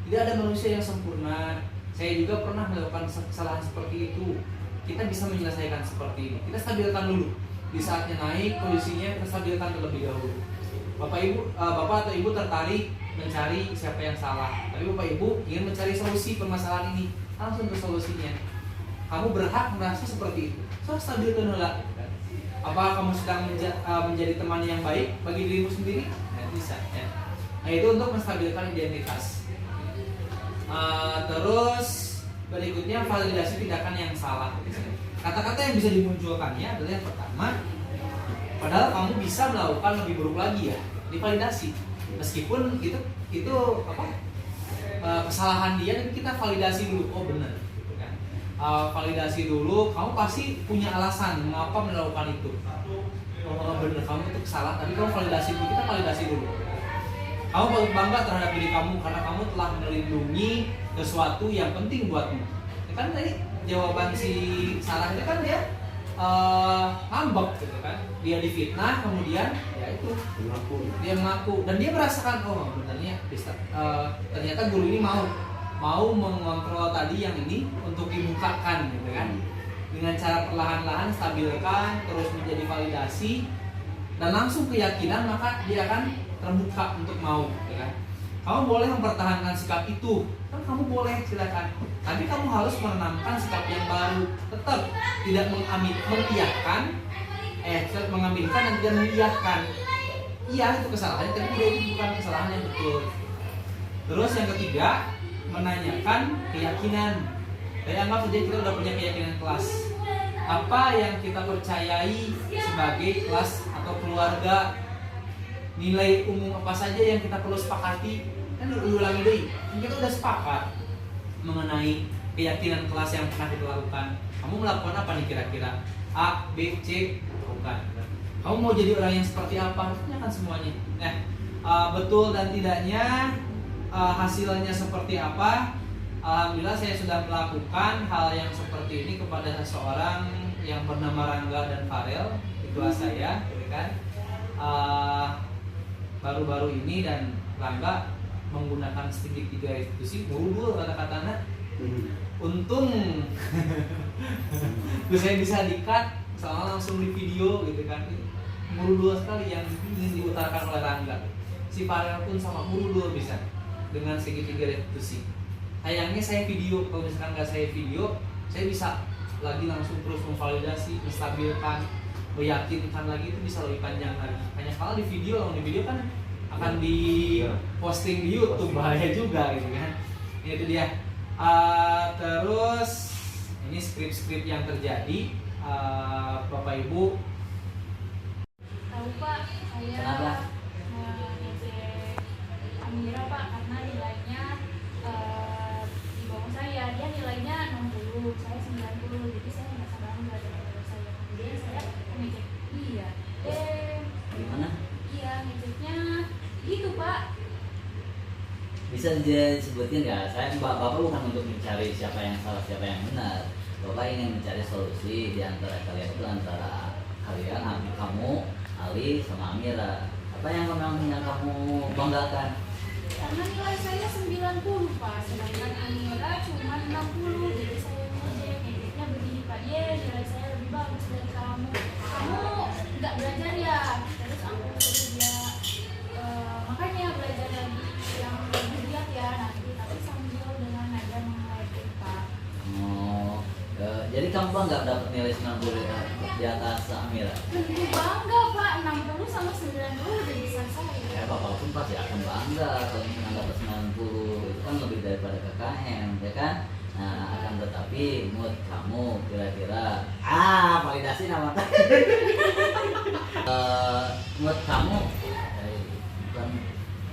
Tidak ada manusia yang sempurna. Saya juga pernah melakukan kesalahan seperti itu. Kita bisa menyelesaikan seperti ini. Kita stabilkan dulu. Di saatnya naik posisinya, kita stabilkan terlebih dahulu. Bapak atau Ibu tertarik mencari siapa yang salah. Tapi Bapak Ibu ingin mencari solusi permasalahan ini, langsung ke solusinya. Kamu berhak merasa seperti itu. So, stabilkan dulu. Apakah kamu sedang menjadi teman yang baik bagi dirimu sendiri? Nah, bisa. Ya. Nah, itu untuk menstabilkan identitas. Terus berikutnya validasi tindakan yang salah. Kata-kata yang bisa dimunculkannya adalah yang pertama, padahal kamu bisa melakukan lebih buruk lagi ya, divalidasi. Meskipun itu kesalahan dia, kita validasi dulu. Oh benar, gitu kan? Validasi dulu. Kamu pasti punya alasan mengapa melakukan itu. Oh benar, kamu itu salah, tapi kamu validasi dulu. Kita validasi dulu. Kamu bangga terhadap diri kamu karena kamu telah melindungi sesuatu yang penting buatmu. Ya kan tadi jawaban si Sarah itu kan dia ngambek gitu kan. Dia difitnah, kemudian ya itu dia mengaku dan dia merasakan oh ternyata guru ini mau mengontrol tadi yang ini untuk dibukakan gitu kan. Dengan cara perlahan-lahan stabilkan terus menjadi validasi dan langsung keyakinan, maka dia akan terbuka untuk mau, ya kan? Kamu boleh mempertahankan sikap itu, kan kamu boleh silakan. Tapi kamu harus menanamkan sikap yang baru, tetap tidak mengaminkan dan tidak mengiyakan. Iya itu kesalahannya, tapi itu bukan kesalahan yang betul. Terus yang ketiga, menanyakan keyakinan. Saya anggap saja kita udah punya keyakinan kelas. Apa yang kita percayai sebagai kelas atau keluarga? Nilai umum apa saja yang kita perlu sepakati, kan ulangi deh. Kita udah sepakat mengenai keyakinan kelas yang pernah kita lakukan. Kamu melakukan apa nih kira-kira? A, B, C, bukan. Kamu mau jadi orang yang seperti apa? Tanyakan semuanya. Betul dan tidaknya hasilnya seperti apa? Alhamdulillah saya sudah melakukan hal yang seperti ini kepada seseorang yang bernama Rangga dan Farel, itulah saya, gitu kan? Baru-baru ini dan Rangga menggunakan segitiga institusi buru-buru kata-katanya. Untung terus saya bisa di-cut soalnya langsung di video gitu kan. Buru-buru sekali yang ingin diutarakan oleh Rangga. Si Farel pun sama buru-buru bisa dengan segitiga institusi. Sayangnya saya video, kalau misalkan nggak saya video, saya bisa lagi langsung terus memvalidasi, menstabilkan, meyakinkan lagi, itu bisa lebih panjang lagi. Hanya kalau di video kan akan di posting di YouTube, bahaya juga gitu kan. Itu dia. Terus ini skrip-skrip yang terjadi, Bapak Ibu. Tahu Pak, saya ngejek Amira Pak karena nilainya di bawah saya. Dia nilainya 60, saya 90, jadi saya merasa bangga dengan nilai saya. Kemudian saya ngejek iya. Gimana? Iya, ngejeknya gitu Pak. Bisa disebutin nggak? Bapak bukan untuk mencari siapa yang salah, siapa yang benar. Bapak ingin mencari solusi di antara kalian itu, antara kalian, kamu, Ali, sama Amira. Apa yang kamu banggakan? Karena nilai saya 90 Pak, sedangkan Amira cuma 60, jadi saya ngejeknya Jadi kamu bangga dapat nilai 90 di atas Amira? Tentu bangga Pak, 60 sama 90 udah bisa saya. Ya bapak pun pasti akan bangga kalau misalnya dapat 90, itu kan lebih daripada KKM, ya kan? Nah, akan tetapi mood kamu kira-kira validasi nama mood kamu bukan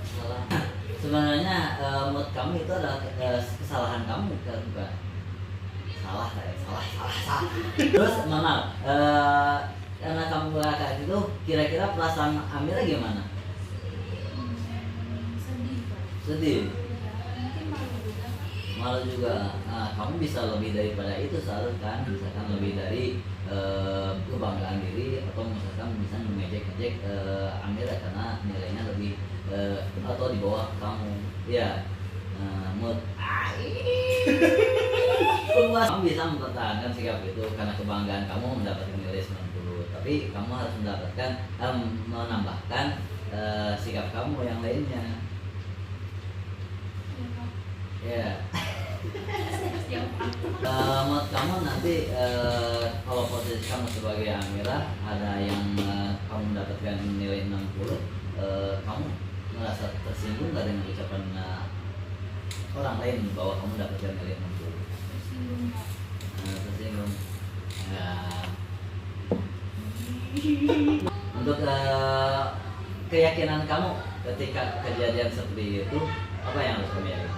salah. Sebenarnya mood kamu itu adalah kesalahan kamu, bukan? Salah. Terus mana? Karena kamu kayak gitu, kira-kira perasaan Amira gimana? Sedih Pak. Sedih. Ya, mungkin malu juga. Nah, kamu bisa lebih daripada itu seharusnya kan, misalkan lebih dari kebanggaan diri atau misalkan bisa mengejek-ejek Amira karena nilainya lebih atau di bawah kamu. Ya, mood. Kamu bisa mempertahankan sikap itu karena kebanggaan kamu mendapatkan nilai 90, tapi kamu harus menambahkan sikap kamu yang lainnya. Ya. Menurut kamu nanti kalau posisi kamu sebagai Amira ada yang kamu mendapatkan nilai 60, kamu merasa tersinggung nggak dengan ucapan orang lain bahwa kamu mendapatkan nilai 60? Tersinggung. Untuk keyakinan kamu ketika kejadian seperti itu, apa yang harus kamu yakin?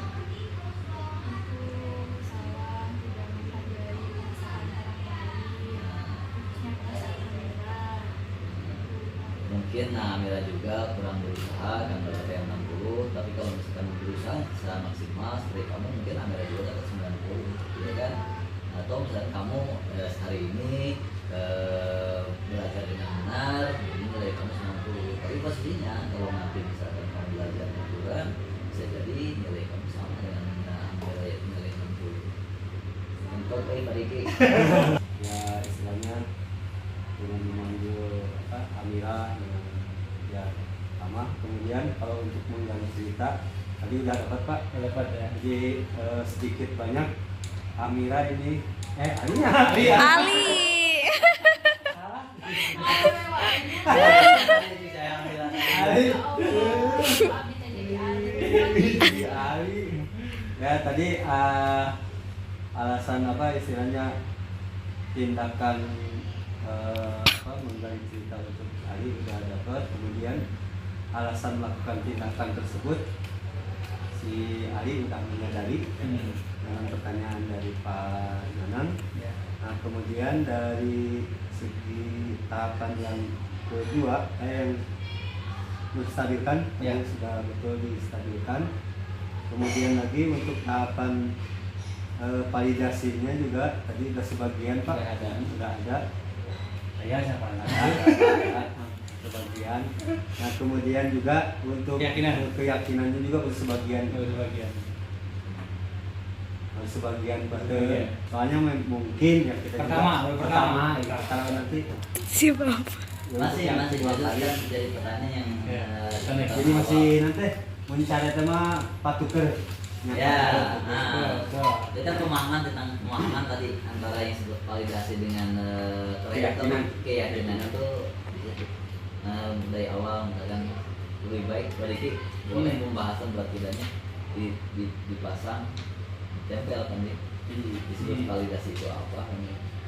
Mungkin Amira juga kurang berusaha kan dapat yang 60, tapi kalau misalkan berusaha secara maksimal seperti kamu, mungkin Amira juga dapat 90, ya kan? Atau misalkan kamu hari ini belajar dengan benar, jadi nilai kamu 90, tapi pastinya kalau nanti misalkan kamu belajarnya kurang, bisa jadi nilai kamu sama dengan Amira yaitu nilai 60. Untuk Pak Diki. Ya istilahnya dengan memanggil Amira dengan ya sama. Kemudian kalau untuk menggali cerita tadi udah dapat Pak, Dapat ya. jadi sedikit banyak Amira ini Ali. Ya tadi alasan apa istilahnya tindakan menggali cerita untuk Ali udah dapat. Kemudian alasan melakukan tindakan tersebut si Ali udah menyadari dengan pertanyaan dari Pak Nanang. Nah kemudian dari segi tahapan yang kedua yang menstabilkan, yang sudah betul distabilkan. Kemudian lagi untuk tahapan validasinya juga tadi sudah sebagian Pak, sudah ada. Saya siapa Sebagian. Nah kemudian juga untuk keyakinannya juga sebagian. Sebagian betul. Soalnya mungkin ya kita pertama nanti Siapa? masih jadi pertanyaan yang jadi masih nanti mencari tema patuker. ya. Itu kan pemahaman tentang pemahaman tadi antara yang disebut validasi dengan keyakinan itu dari awal misalkan lebih baik berarti boleh pembahasan buat tidaknya dipasang tempel kan disebut validasi itu apa kan,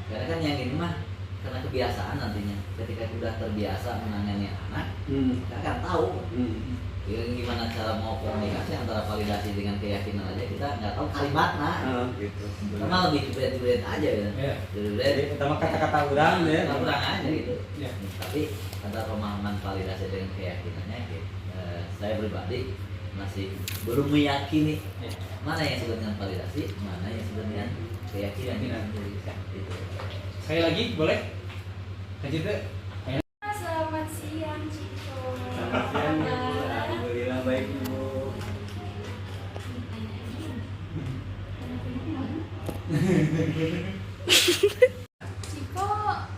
karena kan yang ini mah karena kebiasaan nantinya ketika sudah terbiasa menangani anak kita akan tahu gimana cara mau komunikasi antara validasi dengan keyakinan aja kita nggak tahu kalimatnya gitu. karena lebih jebret aja gitu. Jebret Pertama kata-kata orang ya. kurang aja gitu. Tapi antara pemahaman validasi dengan keyakinannya saya pribadi masih belum meyakini mana yang disebut dengan validasi, mana yang disebut dengan keyakinan. Gitu. Sekali lagi boleh? Lanjut deh. Selamat siang Ciko. Alhamdulillah baik Ibu. Ciko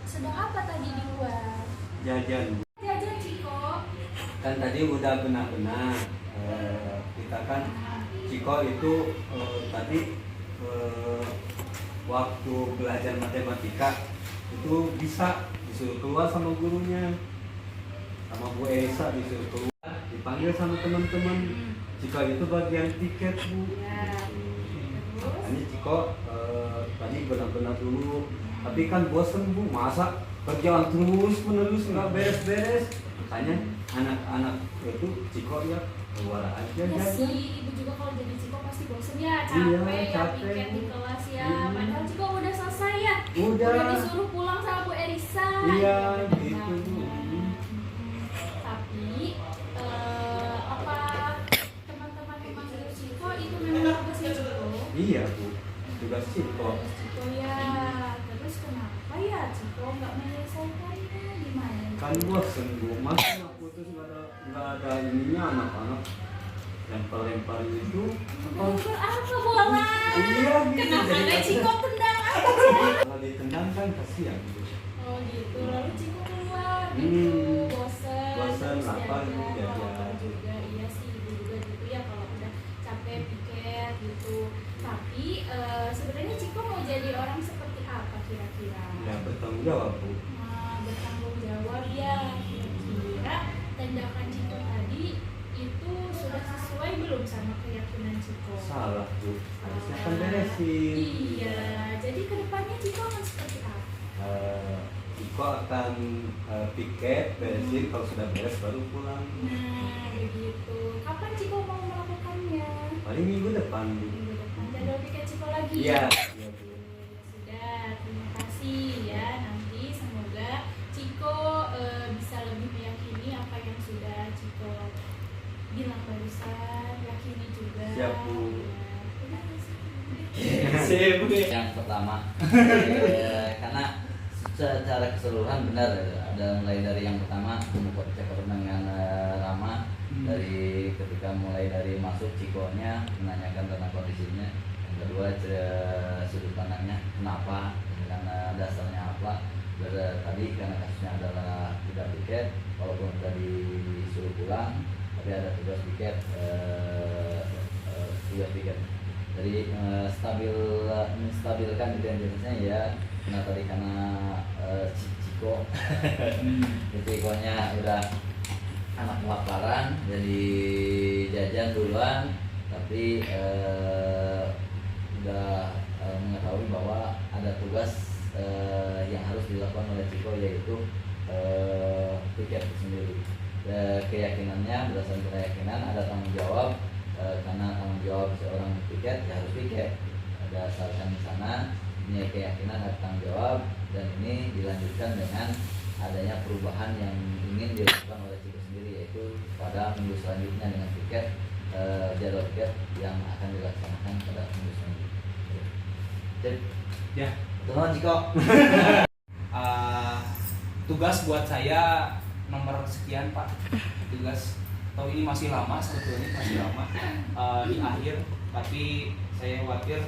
sedang apa tadi di luar? Jajan. Jajan Ciko. Kan tadi udah benar-benar kita kan Ciko itu tadi waktu belajar matematika itu bisa disuruh keluar sama gurunya, sama Bu Elisa disuruh keluar, dipanggil sama teman-teman. Ciko itu bagian piket, Bu. Makanya Ciko tadi benar-benar dulu, tapi kan bosen, Bu, masa kerjaan terus menerus nggak beres-beres. Makanya anak-anak itu Ciko ya keluar aja Ya jajan. sih, ibu juga kalau jadi Ciko pasti bosen ya, capek Iya, ya capek, piket di Bu. kelas ya. Hmm. Padahal Ciko udah selesai ya. Udah. disuruh pulang sama Bu Elisa. Iya, bener gitu, Bu. banget. Tapi apa teman-teman yang manggil Ciko itu memang tugasnya Ciko? Iya, Bu, tugas Ciko. Ciko ya. Terus kenapa ya Ciko nggak menyelesaikannya? Gimana? Kan bosen, Bu, masa nggak putus nggak ada ininya anak-anak lempar-lempar itu apa? Lempar apa bola? Iya, gitu. Kenapa Jadi nggak Ciko tendang aja? kalau ditendang kan kasihan, Bu. Oh gitu, lalu Ciko keluar Hmm. gitu, bosen, Bosen, terus lapar, jajan, jajan. lapar juga, iya sih ibu juga gitu ya kalau udah capek piket gitu. Tapi sebenarnya Ciko mau jadi orang seperti apa kira-kira? Ya bertanggung jawab, Bu. Nah, bertanggung jawab ya, kira-kira tindakan Ciko tadi itu sudah sesuai belum sama keyakinan Ciko? Salah, Bu. Harusnya kan beresin. Iya, jadi kedepannya Ciko akan seperti apa? Ciko akan piket, beresin, kalau sudah beres baru pulang. Nah, begitu. Kapan Ciko mau melakukannya? Paling minggu depan, Bu. Minggu depan. Jadwal piket Ciko lagi? Iya. Iya, Bu. Ya sudah, terima kasih ya. Nanti semoga Ciko bisa lebih meyakini apa yang sudah Ciko bilang barusan. Yakini juga. Siap, Bu. Ya, terima kasih. Sip, Yang pertama, karena secara keseluruhan benar, ada mulai dari yang pertama cekor dengan Rama, dari ketika mulai dari masuk Cikonya menanyakan tentang kondisinya, yang kedua sudut pandangnya kenapa, karena dasarnya apa. Tadi karena kasusnya adalah tidak piket, walaupun sudah disuruh pulang, tapi ada tugas piket, jadi menstabilkan identitasnya ya. Nah tadi karena Ciko Cikonya udah anak kelaparan, jadi jajan duluan, tapi udah mengetahui bahwa ada tugas yang harus dilakukan oleh Ciko, yaitu piket itu sendiri. Keyakinannya berdasarkan keyakinan ada tanggung jawab, karena tanggung jawab seorang piket ya harus piket, ada asaskan di sana. Ini keyakinan ada tanggung jawab, dan ini dilanjutkan dengan adanya perubahan yang ingin dilakukan oleh Ciko sendiri, yaitu pada minggu selanjutnya dengan piket, jadwal piket yang akan dilaksanakan pada minggu selanjutnya. Jadi, Ya. teman Ciko. Tugas buat saya nomor sekian, Pak. Tugas atau ini masih lama, sebetulnya masih lama di akhir, tapi saya khawatir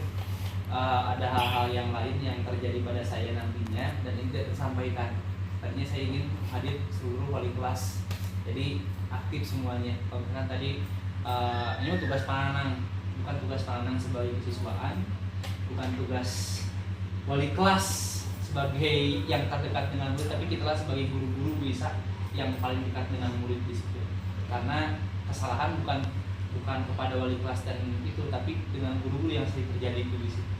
ada hal-hal yang lain yang terjadi pada saya nantinya dan ini tidak tersampaikan. Tadinya saya ingin hadir seluruh wali kelas, jadi aktif semuanya. Kalau misalkan tadi ini tugas Pananang, bukan tugas Pananang sebagai siswaan, bukan tugas wali kelas sebagai yang terdekat dengan murid, tapi kita lah sebagai guru-guru bisa yang paling dekat dengan murid di situ. Karena kesalahan bukan kepada wali kelas dan itu, tapi dengan guru-guru yang sering terjadi itu di situ.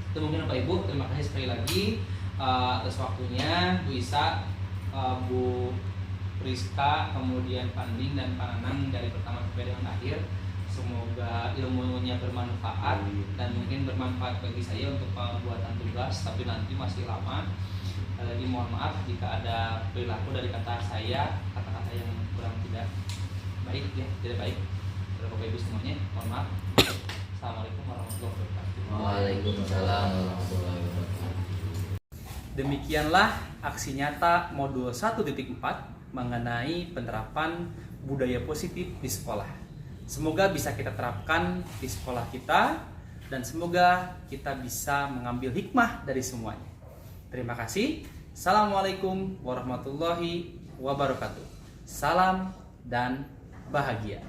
Itu mungkin Bapak Ibu, terima kasih sekali lagi atas waktunya, Bu Isa, Bu Priska, kemudian Panding dan Pananang dari pertama sampai dengan akhir. Semoga ilmunya bermanfaat dan mungkin bermanfaat bagi saya untuk pembuatan tugas, tapi nanti masih lama. Lagi mohon maaf jika ada perilaku dari kata saya, kata-kata yang kurang tidak baik ya, tidak baik. Terima Bapak Ibu semuanya, mohon maaf. Assalamualaikum warahmatullahi wabarakatuh. Waalaikumsalam warahmatullahi wabarakatuh. Demikianlah aksi nyata modul 1.4 mengenai penerapan budaya positif di sekolah. Semoga bisa kita terapkan di sekolah kita dan semoga kita bisa mengambil hikmah dari semuanya. Terima kasih. Assalamualaikum warahmatullahi wabarakatuh. Salam dan bahagia.